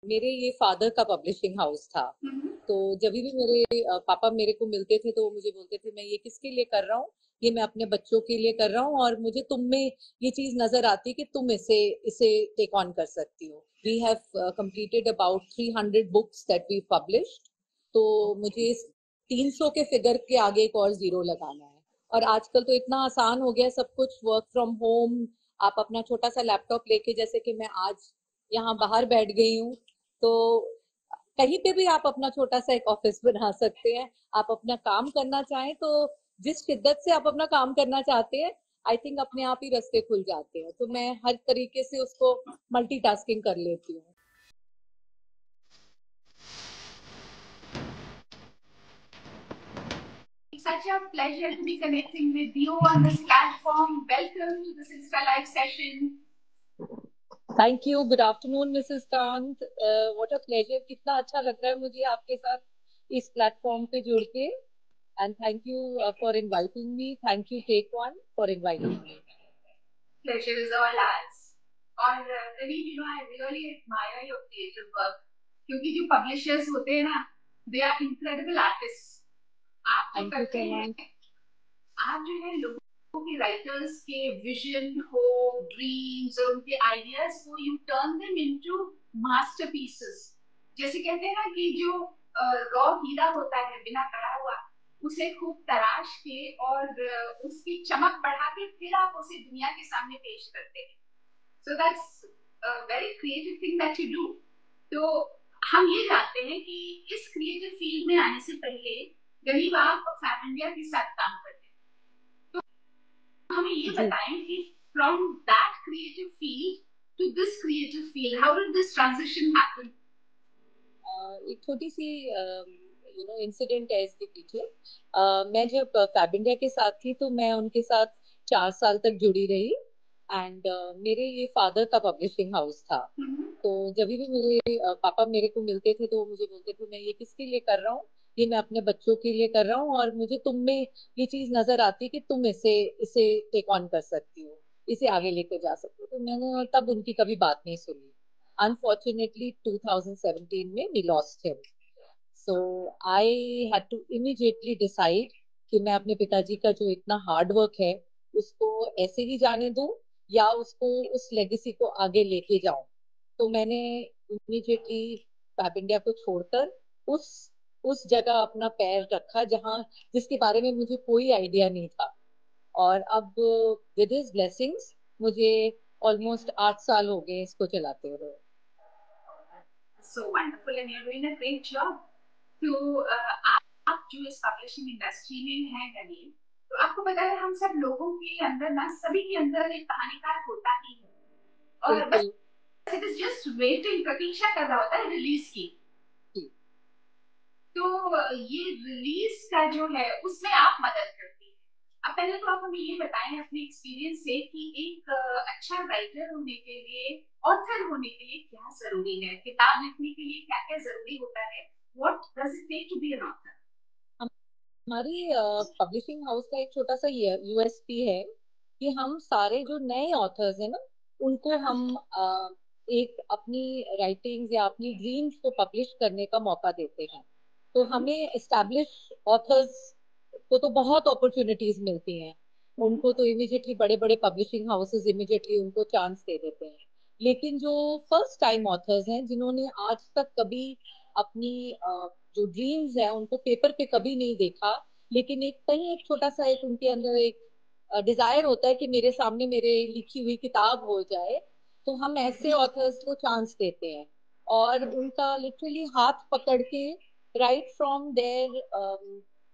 मेरे ये फादर का पब्लिशिंग हाउस था। तो जब भी मेरे पापा मेरे को मिलते थे तो वो मुझे बोलते थे मैं ये किसके लिए कर रहा हूँ, ये मैं अपने बच्चों के लिए कर रहा हूँ, और मुझे तुम में ये चीज नजर आती कि तुम इसे इसे टेक ऑन कर सकती हो। We have completed about 300 books that we published. तो मुझे इस 300 के फिगर के आगे एक और जीरो लगाना है। और आजकल तो इतना आसान हो गया सब कुछ, वर्क फ्रॉम होम। आप अपना छोटा सा लैपटॉप लेके, जैसे कि मैं आज यहाँ बाहर बैठ गई हूँ, तो कहीं पे भी आप अपना छोटा सा एक ऑफिस बना सकते हैं। आप अपना काम करना चाहें तो जिस शिद्दत से आप अपना काम करना चाहते हैं, आई थिंक अपने आप ही रास्ते खुल जाते हैं। तो मैं हर तरीके से उसको मल्टीटास्किंग कर लेती हूँ। It's such a pleasure to be connecting with you on this platform. Welcome to this Insta Live session. Thank you. Good afternoon Mrs Kant. What a pleasure, कितना अच्छा लग रहा है मुझे आपके साथ इस प्लेटफॉर्म पे जुड़ के। And thank you for inviting me. Thank you Tech One for inviting me. Pleasure is all ours. और नवीन, I really admire your creative work. क्योंकि जो publishers होते हैं ना, they are incredible artists. आप जो थैंक यू करते सो हैं, मच। आप जो है लोगों के राइटर्स के विजन हो, ड्रीम्स और उनके आइडियाज को U turn them into masterpieces. जैसे कहते हैं ना कि जो रॉ हीरा होता है बिना कड़ा हुआ, उसे खूब तराश के और उसकी चमक बढ़ा के फिर आप उसे दुनिया के सामने पेश करते हैं। So that's very creative thing that you do. तो हम ये जानते हैं कि इस क्रिएटिव फील्ड में आने से पहले गरीब आप फैब इंडिया के साथ काम करते हैं। हमें ये जी। बताएं कि from that creative field to this creative field, how did this transition happen? एक छोटी सी इंसिडेंट है इसके पीछे। मैं जब फैब इंडिया के साथ थी तो मैं उनके साथ 4 साल तक जुड़ी रही। एंड मेरे ये फादर का पब्लिशिंग हाउस था। तो जब भी मेरे पापा मेरे को मिलते थे तो वो मुझे बोलते थे मैं ये किसके लिए कर रहा हूँ, ये मैं अपने बच्चों के लिए कर रहा हूँ, और मुझे तुम में ये चीज नजर आती कि तुम इसे इसे टेक ऑन कर सकती हो, इसे आगे लेके जा सकते हो। तो मैंने तब उनकी कभी बात नहीं सुनी। Unfortunately, 2017 में we lost him. So I had to immediately decide कि मैं अपने पिताजी का जो इतना हार्ड वर्क है उसको ऐसे ही जाने दूं या उसको उस लेगेसी को आगे लेके जाऊं। तो मैंने इमीडिएटली फैब इंडिया को छोड़कर उस उस जगह अपना पैर रखा जहां जिसके बारे में मुझे कोई आइडिया नहीं था। और अब विद हिज ब्लेसिंग्स मुझे ऑलमोस्ट 8 साल हो गए इसको चलाते हुए। So wonderful, and you're doing a great job. तो आप जो इस पब्लिशिंग इंडस्ट्री में हैं नवीन, तो आपको पता है हम सब लोगों के अंदर ना, सभी के अंदर एक कहानीकार होता ही है और बस बिल्कुल। इट इज जस्ट वेटिंग, प्रतीक्षा कर रहा होता है रिलीज की। जी। तो ये रिलीज का जो है उसमें आप मदद करती हैं। अब पहले तो आप हमें ये बताएं अपने एक्सपीरियंस से कि एक अच्छा राइटर होने के लिए, ऑथर होने के लिए क्या जरूरी है, किताब लिखने के लिए क्या क्या जरूरी होता है, what does it take to be an author? हमारी पब्लिशिंग हाउस का एक छोटा सा यूएसपी है कि हम सारे जो नए ऑथर्स हैं ना उनको हम एक अपनी राइटिंग्स या अपनी ड्रीम्स को पब्लिश करने का मौका देते हैं। तो हमें एस्टैब्लिश ऑथर्स को तो बहुत अपॉर्चुनिटीज मिलती हैं। उनको तो इमिडिएटली बड़े बड़े पब्लिशिंग हाउसेस इमिडिएटली उनको चांस दे देते हैं। लेकिन जो फर्स्ट टाइम ऑथर्स हैं जिन्होंने आज तक कभी अपनी जो ड्रीम्स है उनको पेपर पे कभी नहीं देखा, लेकिन एक कहीं एक छोटा सा एक उनके अंदर एक डिजायर होता है कि मेरे सामने मेरे लिखी हुई किताब हो जाए, तो हम ऐसे ऑथर्स को चांस देते हैं। और उनका लिटरली हाथ पकड़ के राइट फ्रॉम देयर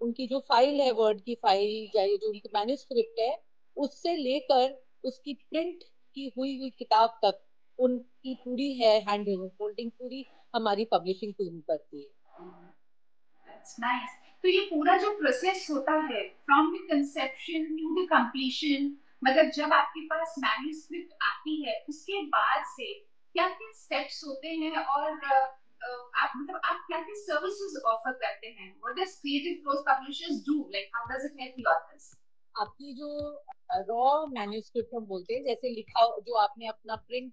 उनकी जो फाइल है, वर्ड की फाइल या ये जो उनकी मैन्युस्क्रिप्ट है, उससे लेकर उसकी प्रिंट की हुई किताब तक उनकी पूरी है हैंड होल्डिंग, पूरी हमारी पब्लिशिंग टीम करती है। That's nice. तो ये पूरा जो प्रोसेस होता है from the conception to the completion, मतलब जब आपके पास मैन्युस्क्रिप्ट आती है उसके बाद से क्या क्या स्टेप्स होते हैं और आप मतलब आप क्या क्या सर्विसेज ऑफर करते हैं, what does creative pros publishers do, like how does it help the author's? आपकी जो रॉ मैन्युस्क्रिप्ट हम बोलते हैं, जैसे लिखा जो आपने अपना प्रिंट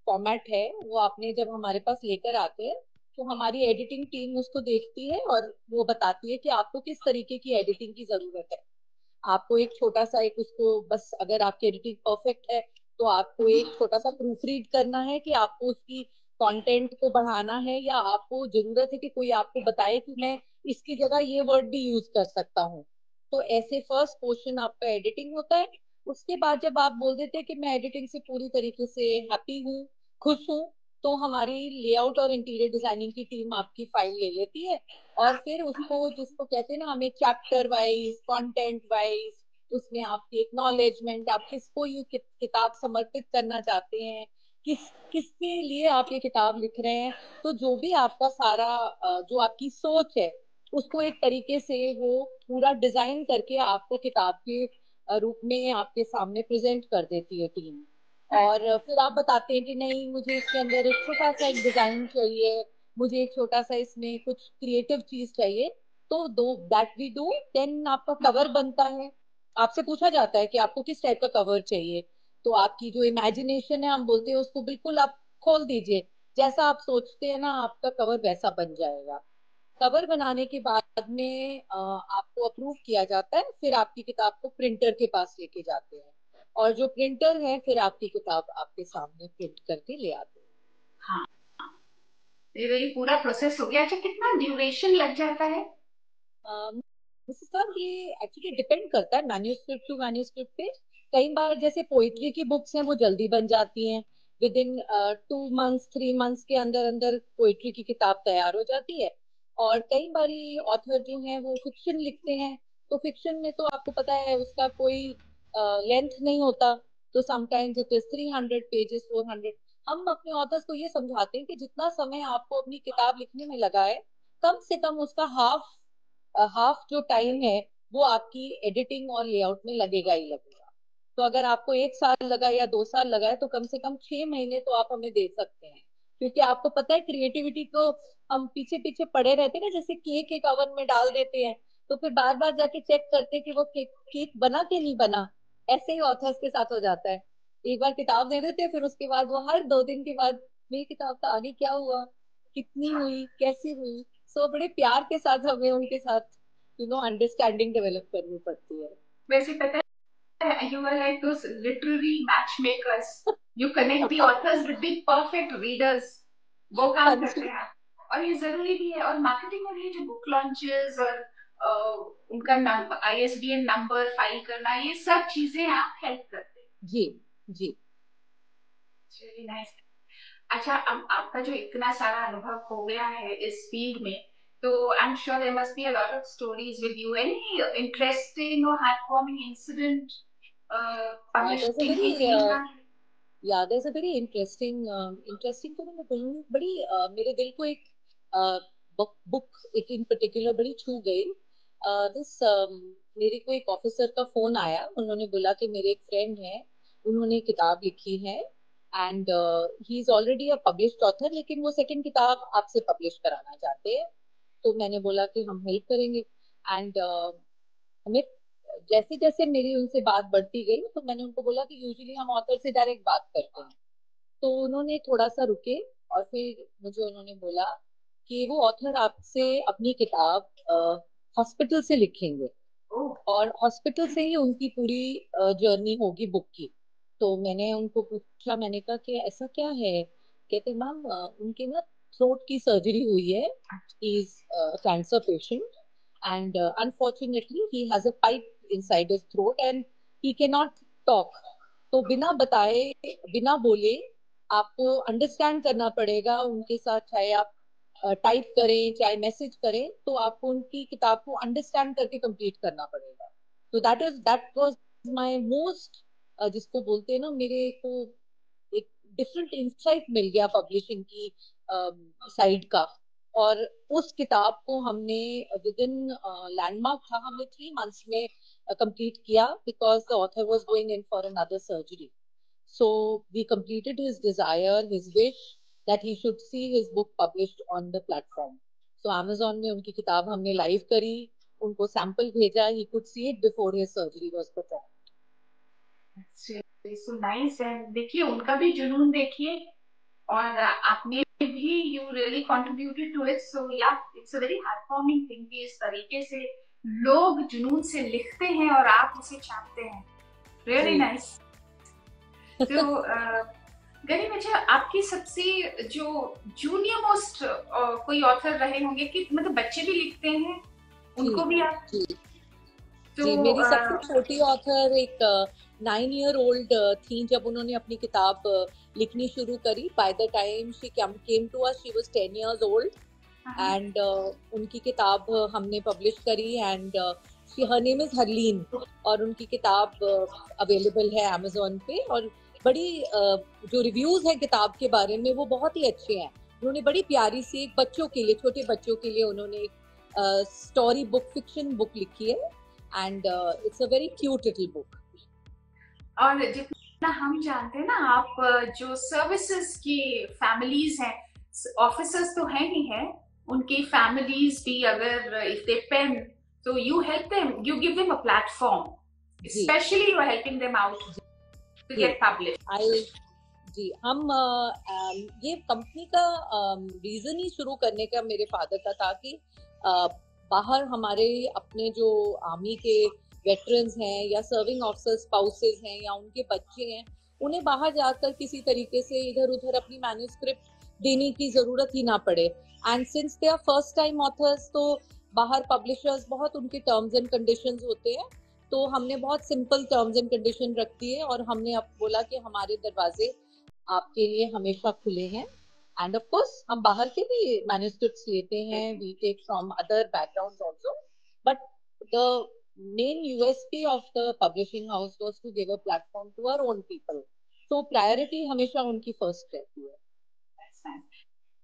फॉर्मेट है वो आपने जब हमारे पास लेकर आते हैं, तो हमारी एडिटिंग टीम उसको देखती है और वो बताती है कि आपको किस तरीके की एडिटिंग की जरूरत है। आपको एक छोटा सा एक उसको बस, अगर आपकी एडिटिंग परफेक्ट है तो आपको एक छोटा सा प्रूफ रीड करना है कि आपको उसकी कंटेंट को बढ़ाना है, या आपको जरूरत है कि कोई आपको बताए कि मैं इसकी जगह ये वर्ड भी यूज कर सकता हूँ। तो ऐसे फर्स्ट पोर्शन आपका एडिटिंग होता है। उसके बाद जब आप बोल देते हैं कि मैं एडिटिंग से पूरी तरीके से हैप्पी हूँ, खुश हूँ, तो हमारी लेआउट और इंटीरियर डिजाइनिंग की टीम आपकी फाइल ले लेती है और फिर उसको, जिसको कहते हैं ना, हमें चैप्टर वाइज, कंटेंट वाइज, उसमें आपकी एक्नॉलेजमेंट, आप किसको ये किताब समर्पित करना चाहते हैं, किसके लिए आप ये किताब लिख रहे हैं, तो जो भी आपका सारा जो आपकी सोच है उसको एक तरीके से वो पूरा डिजाइन करके आपको किताब के रूप में आपके सामने प्रेजेंट कर देती है टीम। और फिर आप बताते हैं कि नहीं, मुझे इसके अंदर एक छोटा सा एक डिजाइन चाहिए, मुझे एक छोटा सा इसमें कुछ क्रिएटिव चीज चाहिए, तो दो दैट वी डू। देन आपका कवर बनता है। आपसे पूछा जाता है कि आपको किस टाइप का कवर चाहिए, तो आपकी जो इमेजिनेशन है, हम बोलते हैं उसको बिल्कुल आप खोल दीजिए, जैसा आप सोचते हैं ना आपका कवर वैसा बन जाएगा। कवर बनाने के बाद में आपको अप्रूव किया जाता है, फिर आपकी किताब को प्रिंटर के पास लेके जाते हैं, और जो प्रिंटर है फिर आपकी किताब आपके सामने प्रिंट करके ले आते हैं। हाँ, ये पूरा प्रोसेस हो गया। अच्छा, कितना ड्यूरेशन लग जाता है? सर ये एक्चुअली डिपेंड करता है मैन्यूस्क्रिप्ट टू मैन्यूस्क्रिप्ट पे। कई बार जैसे पोइट्री की बुक्स हैं वो जल्दी बन जाती हैं, विद इन 2 मंथ्स 3 मंथ्स के अंदर अंदर पोइट्री की किताब तैयार हो जाती है। और कई बारी ऑथर जो हैं वो फिक्शन लिखते हैं, तो फिक्शन में तो आपको पता है उसका कोई लेंथ नहीं होता, तो समटाइम्स इट इज 300 पेजेस, 400। हम अपने ऑथर्स को ये समझाते हैं कि जितना समय आपको अपनी किताब लिखने में लगा है, कम से कम उसका हाफ जो टाइम है वो आपकी एडिटिंग और लेआउट में लगेगा ही लगेगा। तो अगर आपको 1 साल लगा या 2 साल लगा है, तो कम से कम 6 महीने तो आप हमें दे सकते हैं। क्योंकि आपको पता है क्रिएटिविटी को हम पीछे पीछे पड़े रहते हैं ना, जैसे केक एक ओवन में डाल देते हैं तो फिर बार बार जाके चेक करते हैं कि वो केक केक बना के नहीं बना। ऐसे ही ऑथर्स के साथ हो जाता है। एक बार किताब दे देते हैं, फिर उसके बाद वो हर 2 दिन के बाद, मेरी किताब का आगे क्या हुआ, कितनी हुई, कैसी हुई। सो बड़े प्यार के साथ हमें उनके साथ अंडरस्टैंडिंग डेवलप करनी पड़ती है। वैसे पता है, you are like those literary matchmakers. You connect the authors with the perfect readers. वो हाँ काम करते जी। हैं आप। और ये जरूरी भी है। और मार्केटिंग और ये जो बुक लॉन्चेस और उनका ISBN नंबर फाइल करना, ये सब चीजें आप हेल्प करते हैं। जी। जी। Really nice. अच्छा, अब आपका जो इतना सारा अनुभव हो गया है इस फील्ड में, तो I am sure there must be a lot of stories with you. Any interesting और heartwarming incident there's a publishing की very फील्ड का? yeah, there's a very interesting तो मैं बोलूँ बड़ी मेरे दिल को एक बुक एक इन पर्टिकुलर बड़ी छू गई। दिस मेरे को एक ऑफिसर का फोन आया, उन्होंने बोला कि मेरे एक फ्रेंड है, उन्होंने किताब लिखी है, and he is already a published author, लेकिन वो सेकंड किताब आपसे पब्लिश कराना चाहते हैं। तो मैंने बोला कि हम हेल्प करेंगे। एंड हमें जैसे जैसे मेरी उनसे बात बढ़ती गई, तो मैंने उनको बोला कि यूजुअली हम ऑथर से डायरेक्ट बात करते हैं। तो उन्होंने थोड़ा सा रुके और फिर मुझे उन्होंने बोला कि वो ऑथर आपसे अपनी किताब हॉस्पिटल से लिखेंगे, ओह, और हॉस्पिटल से ही उनकी पूरी जर्नी होगी बुक की। तो मैंने उनको पूछा, मैंने कहा कि ऐसा क्या है। कहते मैम उनके ना थ्रोट की सर्जरी हुई है, he is cancer patient, and unfortunately he has a pipe inside his throat and he cannot talk। तो बिना बताए, बिना बोले आपको अंडरस्टैंड करना पड़ेगा उनके साथ, चाहे आप टाइप करें चाहे मैसेज करें, तो आपको उनकी किताब को अंडरस्टैंड करके कंप्लीट करना पड़ेगा। तो दैट वाज माय मोस्ट, जिसको बोलते हैं ना, मेरे को एक डिफरेंट इंसाइट मिल गया पब्लिशिंग की साइड का। और उस किताब को हमने विद इन, लैंडमार्क था, हमने 3 मंथ्स में कंप्लीट किया, because the author was going in for another surgery. So we completed his desire, his wish that he should see his book published on the platform। so Amazon में उनकी किताब हमने live करी, उनको sample भेजा, he could see it before his surgery was performed। So nice. And देखिए, उनका भी जुनून देखिए और आपने भी you really contributed to it, so yeah it's a very heartwarming thing कि इस तरीके से लोग जुनून से लिखते हैं और आप उसे छापते हैं। रियली जी। नाइस। तो गरीब अच्छा, आपकी सबसे जो जूनियर मोस्ट कोई ऑथर रहे होंगे कि मतलब बच्चे भी लिखते हैं जी। उनको भी आप? जी। तो जी, मेरी सबसे छोटी ऑथर एक 9 ईयर ओल्ड थी जब उन्होंने अपनी किताब लिखनी शुरू करी। By the time she came to us she was 10 years old and उनकी किताब हमने पब्लिश करी and her name is Harleen और उनकी किताब अवेलेबल है अमेजोन पे। और बड़ी जो रिव्यूज है किताब के बारे में वो बहुत ही अच्छे हैं। उन्होंने बड़ी प्यारी सी एक बच्चों के लिए, छोटे बच्चों के लिए उन्होंने एक स्टोरी बुक, फिक्शन बुक लिखी है and it's a very cute little book. और जितना हम जानते हैं ना, आप जो सर्विसेज की फैमिलीज हैं, ऑफिसर्स तो हैं ही हैं, उनकी फैमिलीज भी अगर इफ दे पेन, तो you help them, you give them a platform, जी। Specially you are helping them out to जी। Get publish. आई जी, हम ये कंपनी का रीजन ही शुरू करने का मेरे फादर का था कि अ, बाहर हमारे अपने जो आर्मी के वेटरन्स हैं या सर्विंग ऑफिसर्स स्पाउसेस हैं या उनके बच्चे हैं, उन्हें बाहर जाकर किसी तरीके से इधर उधर अपनी मैन्युस्क्रिप्ट देने की जरूरत ही ना पड़े। And since they are first time authors तो बाहर पब्लिशर्स बहुत उनके टर्म्स एंड कंडीशंस होते हैं। तो हमने बहुत सिंपल टर्म्स एंड कंडीशन रख दिए और हमने अब बोला कि हमारे दरवाजे आपके लिए हमेशा खुले हैं। एंड ऑफ कोर्स हम बाहर के भी मैन्युस्क्रिप्ट्स लेते हैं, we take from other backgrounds also, but the main USP of the publishing house was to give a platform to our own people. So priority हमेशा उनकी फर्स्ट रहती है।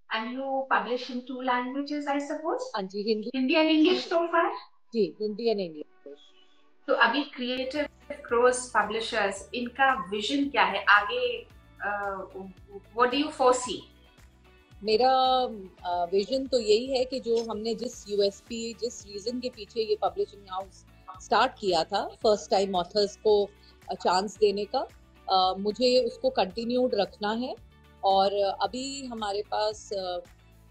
And you publish in two languages, I suppose? हाँ जी, Hindi. Hindi and English so far? जी, Hindi and English. तो अभी creative cross publishers, इनका विजन क्या है आगे? What do you foresee? मेरा विजन तो यही है कि जो हमने जिस यूएसपी, जिस रीजन के पीछे ये पब्लिशिंग हाउस स्टार्ट किया था, फर्स्ट टाइम ऑथर्स को चांस देने का, मुझे उसको कंटिन्यूड रखना है। और अभी हमारे पास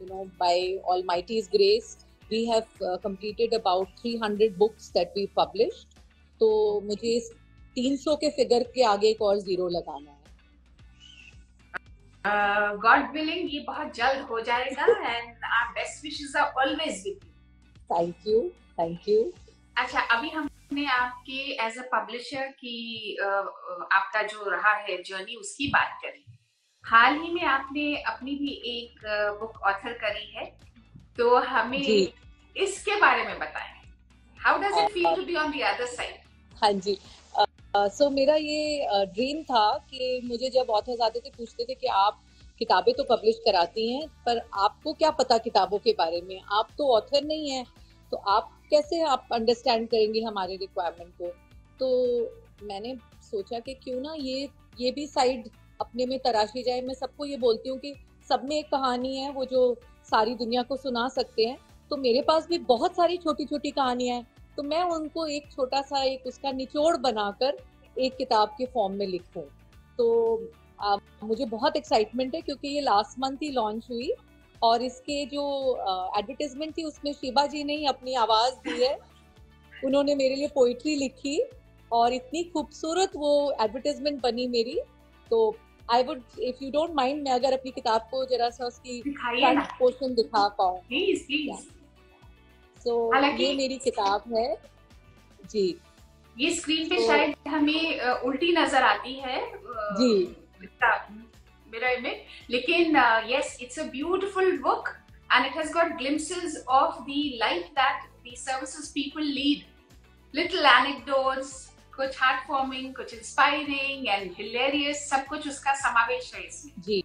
by almighty's grace we have completed about 300 books that we published. तो मुझे इस 300 के फिगर के आगे एक और जीरो लगाना है। गॉड विलिंग ये बहुत जल्द हो जाएगा and our best wishes are always with you. Thank you, thank you. अच्छा, अभी हमने आपके एज अ पब्लिशर की आपका जो रहा है जर्नी उसकी बात करी। हाल ही में आपने अपनी भी एक बुक ऑथर करी है, तो हमें जी। इसके बारे में बताएं। How does it feel to be on the other side? हाँ जी। सो मेरा ये ड्रीम था कि मुझे जब ऑथर्स आते थे पूछते थे कि आप किताबें तो पब्लिश कराती हैं पर आपको क्या पता किताबों के बारे में, आप तो ऑथर नहीं हैं, तो आप कैसे आप अंडरस्टैंड करेंगे हमारे रिक्वायरमेंट को। तो मैंने सोचा कि क्यों ना ये भी साइड अपने में तराशी जाए। मैं सबको ये बोलती हूँ कि सब में एक कहानी है वो जो सारी दुनिया को सुना सकते हैं, तो मेरे पास भी बहुत सारी छोटी छोटी कहानियां हैं, तो मैं उनको एक छोटा सा एक उसका निचोड़ बनाकर एक किताब के फॉर्म में लिखूं। तो मुझे बहुत एक्साइटमेंट है क्योंकि ये लास्ट मंथ ही लॉन्च हुई और इसके जो एडवर्टाइजमेंट थी उसमें शिबा जी ने ही अपनी आवाज दी है। उन्होंने मेरे लिए पोइट्री लिखी और इतनी खूबसूरत वो एडवर्टाइजमेंट बनी मेरी। तो I would, if you don't mind, मैं अगर अपनी किताब को जरा सा उसकी फ्रंट पोर्शन दिखा पाऊँ। Please please. तो ये मेरी किताब है जी। ये स्क्रीन पे शायद हमें उल्टी नजर आती है जी मिरर में, लेकिन yes, it's a beautiful book and it has got glimpses of the life that the services people lead, little anecdotes, कुछ हार्ट वार्मिंग, कुछ इंस्पायरिंग एंड हिलेरियस, सब कुछ उसका समावेश है इसमें। जी,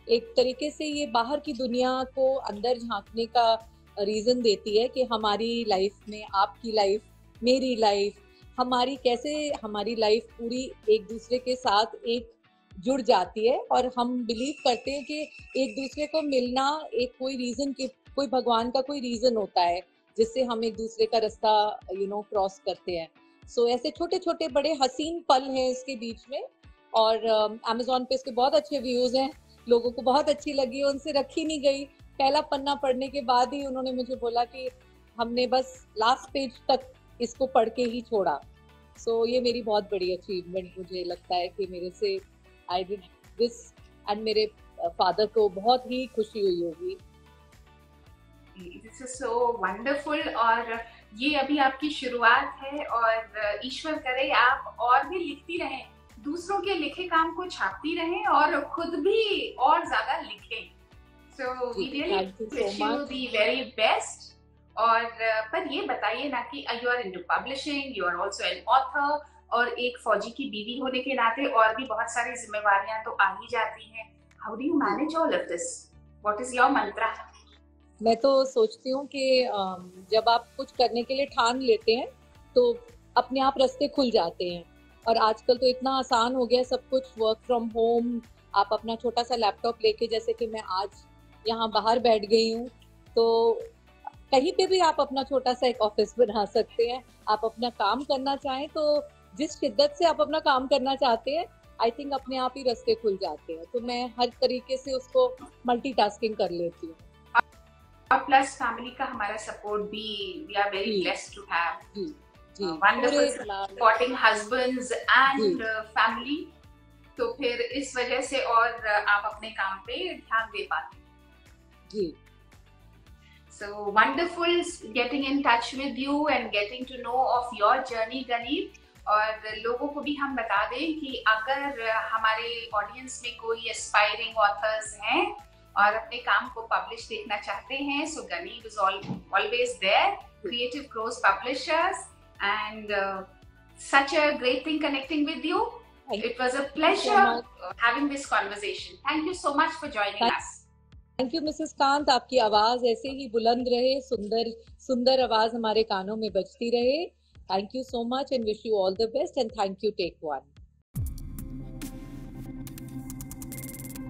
एक तरीके से ये बाहर की दुनिया को अंदर झांकने का रीजन देती है कि हमारी लाइफ में, आपकी लाइफ, मेरी लाइफ, हमारी कैसे हमारी लाइफ पूरी एक दूसरे के साथ एक जुड़ जाती है और हम बिलीव करते हैं कि एक दूसरे को मिलना एक कोई रीजन के, कोई भगवान का कोई रीजन होता है जिससे हम एक दूसरे का रास्ता क्रॉस करते हैं। सो ऐसे छोटे छोटे बड़े हसीन पल हैं इसके बीच में और अमेज़न पे इसके बहुत अच्छे व्यूज हैं। लोगों को बहुत अच्छी लगी, उनसे रखी नहीं गई। पहला पन्ना पढ़ने के बाद ही उन्होंने मुझे बोला कि हमने बस लास्ट पेज तक इसको पढ़ के ही छोड़ा। सो ये मेरी बहुत बड़ी अचीवमेंट मुझे लगता है कि मेरे से आई डिड दिस, एंड मेरे फादर को बहुत ही खुशी हुई होगी। This is so wonderful. और ये अभी आपकी शुरुआत है, और ईश्वर करे आप और भी लिखती रहें, दूसरों के लिखे काम को छापती रहें और खुद भी और ज्यादा लिखें। So we really wish you the very best. और पर ये बताइए ना कि you are into publishing, you are also an author, और एक फौजी की बीवी होने के नाते और भी बहुत सारी जिम्मेवारियां तो आ ही जाती हैं। How do you manage all of this? What is your mantra? मैं तो सोचती हूँ कि जब आप कुछ करने के लिए ठान लेते हैं तो अपने आप रास्ते खुल जाते हैं। और आजकल तो इतना आसान हो गया सब कुछ, वर्क फ्रॉम होम। आप अपना छोटा सा लैपटॉप लेके, जैसे कि मैं आज यहाँ बाहर बैठ गई हूँ, तो कहीं पे भी आप अपना छोटा सा एक ऑफिस बना सकते हैं। आप अपना काम करना चाहें तो जिस शिद्दत से आप अपना काम करना चाहते हैं, आई थिंक अपने आप ही रास्ते खुल जाते हैं। तो मैं हर तरीके से उसको मल्टीटास्किंग कर लेती हूँ। और प्लस फैमिली का हमारा सपोर्ट भी, we are very blessed to have wonderful supporting husbands and family. तो फिर इस वजह से और आप अपने काम पे ध्यान दे पाते जी। So wonderful getting in touch with you and getting to know of your journey, गनीर। और लोगों को भी हम बता दें कि अगर हमारे ऑडियंस में कोई एस्पायरिंग ऑथर्स हैं और अपने काम को पब्लिश देखना चाहते हैं, सो गनीर is always there, creative cross publishers, and such a great thing connecting with you. It was a pleasure having this conversation. Thank you so much for joining us. Thank you Mrs Kant, आपकी आवाज ऐसे ही बुलंद रहे, सुंदर सुंदर आवाज हमारे कानों में बजती रहे। Thank you so much and wish you all the best, and thank you, Tech one.